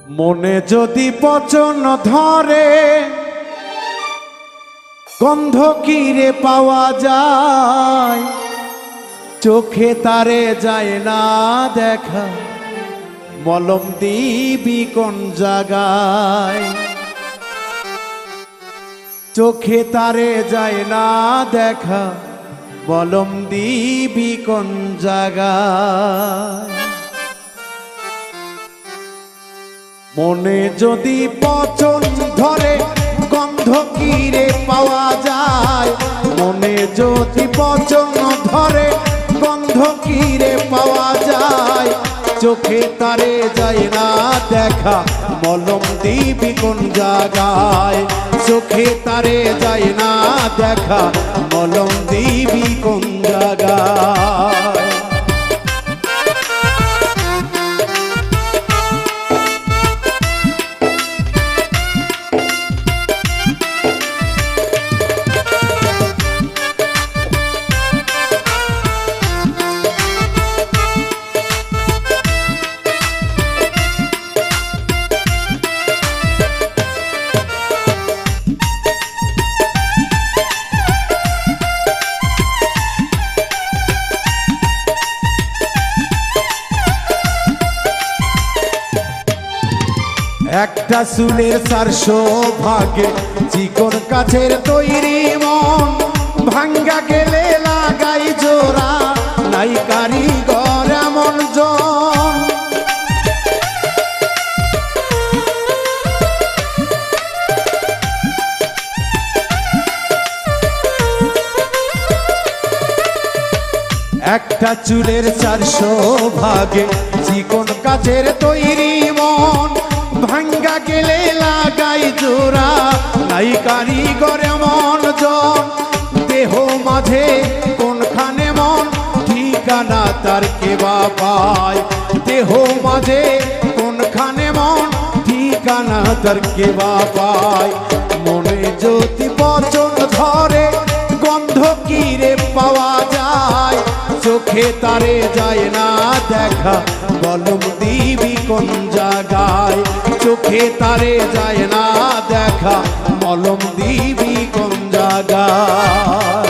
মনে যদি পচন ধরে গন্ধ কিরে পাওয়া যায়, চোখে তারে যায় না দেখা, মলম দিবি কোন জায়গায়। চোখে তারে যায় না দেখা, মলম দিবি কোন জায়গায়। মনে যদি পচন ধরে গন্ধ কিরে পাওয়া যায়, মনে যদি পচন ধরে গন্ধ কিরে পাওয়া যায়, চোখে তারে যায় না দেখা, মলম দিবি কোন জায়গায়। চোখে তারে যায় না দেখা, মলম দিবি কোন জায়গায়। একটা চুলের 400 ভাগে চিকন কাঠের তৈরি মন, ভাঙ্গা গেলে লাগাই জোড়া, নাই কারিগর এমন জন। একটা চুলের 400 ভাগে চিকন কাঠের তৈরি মন, ভাঙ্গা গেলে লাগাই জোড়া, নাই কারিগর এমন জন। দেহ মাঝে কোনখানে মন, ঠিকানা তার কেবা পায়। দেহ মাঝে কোনখানে মন, ঠিকানা তার কেবা পায়। মনে যদি পচন ধরে গন্ধ কিরে পাওয়া যায়, চোখে তারে যায় না দেখা, মলম দিবি কোন জায়গায়। চোখে তারে যায় না দেখা, মলম দিবি কোন জায়গায়।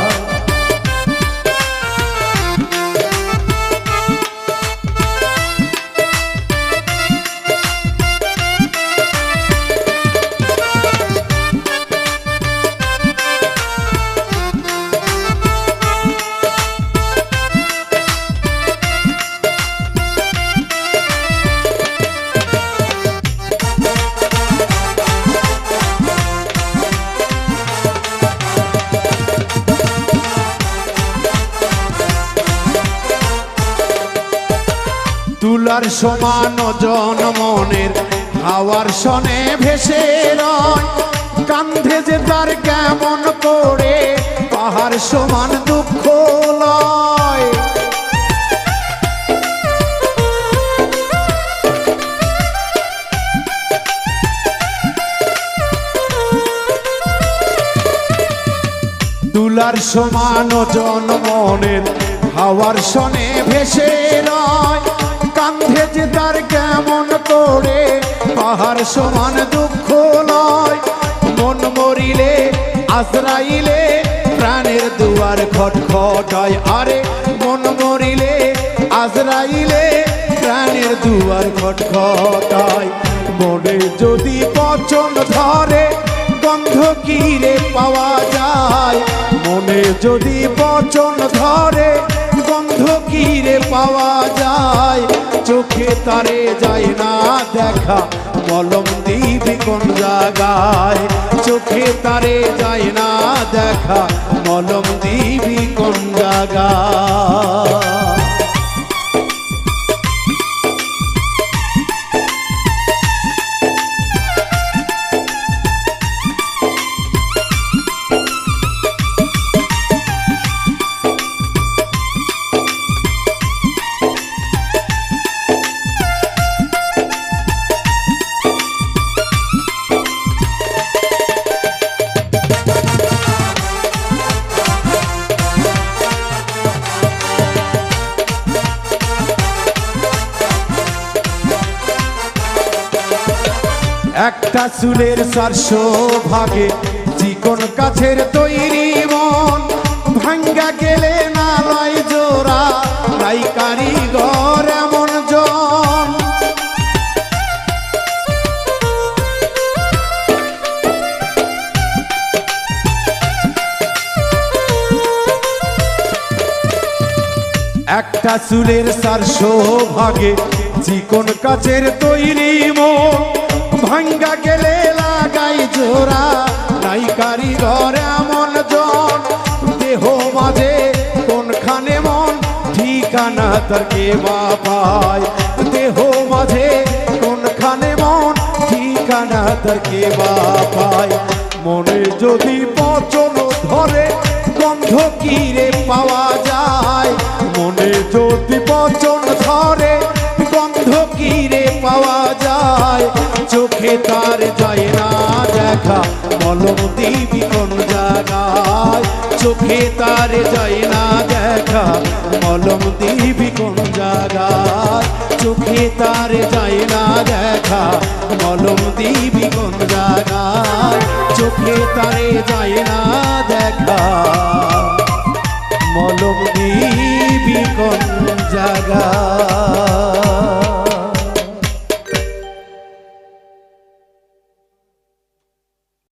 তুলার সমান ওজন মনের হাওয়ার সনে ভেসে রয়, কান্ধে যে তার কেমন করে পাহাড় সমান দুঃখ লয়। তুলার সমান ওজন মনের হাওয়ার সনে ভেসে রয়, কান্ধে যে তার কেমন করে পাহাড় সমান দুঃখ লয়। মন মরিলে আজরাইলে প্রাণের দুয়ার খটখটায়, আরে মন মরিলে আজরাইলে প্রাণের দুয়ার খটখটায়। মনে যদি পচন ধরে গন্ধ কিরে পাওয়া যায়, মনে যদি পচন ধরে গন্ধ কিরে পাওয়া যায়, চোখে তারে যায় না দেখা, মলম দিবি কোন জায়গায়। চোখে তারে যায় না দেখা, মলম দিবি কোন জায়গায়। একটা চুলের 400 ভাগে চিকন কাছের তৈরি মন ভাঙ্গা গেলে না লয় জোড়া নাই কারিগর এমন জন। একটা চুলের 400 ভাগে চিকন কাচের তৈরি মন ভাঙ্গা গেলে লাগাই জোড়া নাই কারিগর এমন জন। দেহ মাঝে কোনখানে মন ঠিকানা তার কে বা পায়, দেহ মাঝে কোনখানে মন ঠিকানা তার কে বা পায়। মনে যদি পচন ধরে গন্ধ কিরে পাওয়া যায়, মনে যদি পচন ধরে গন্ধ কিরে পাওয়া যায়। চোখে তার যায় না দেখা মলম দিবি কোন জায়গায়, চোখে তার যায় না দেখা মলম দিবি কোন জায়গায়, চোখে তার যায় না দেখা মলম দিবি কোন জায়গায়, চোখে তারে যায় না দেখা মলম দিবি